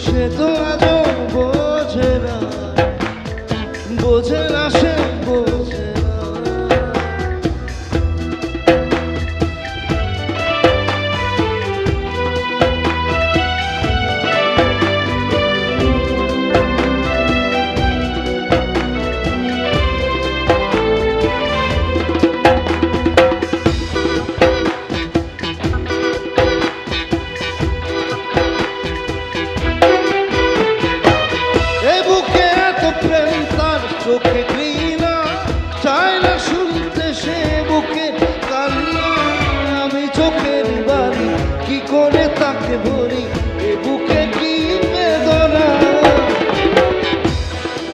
সে তো আজও বোঝে না, বোঝে না, সে বোঝে না। চোখে ঘৃণা চায় না শুনতে সে বুকে কান্না। আমি চোখের বাড়ি কি করে তাকে বলি।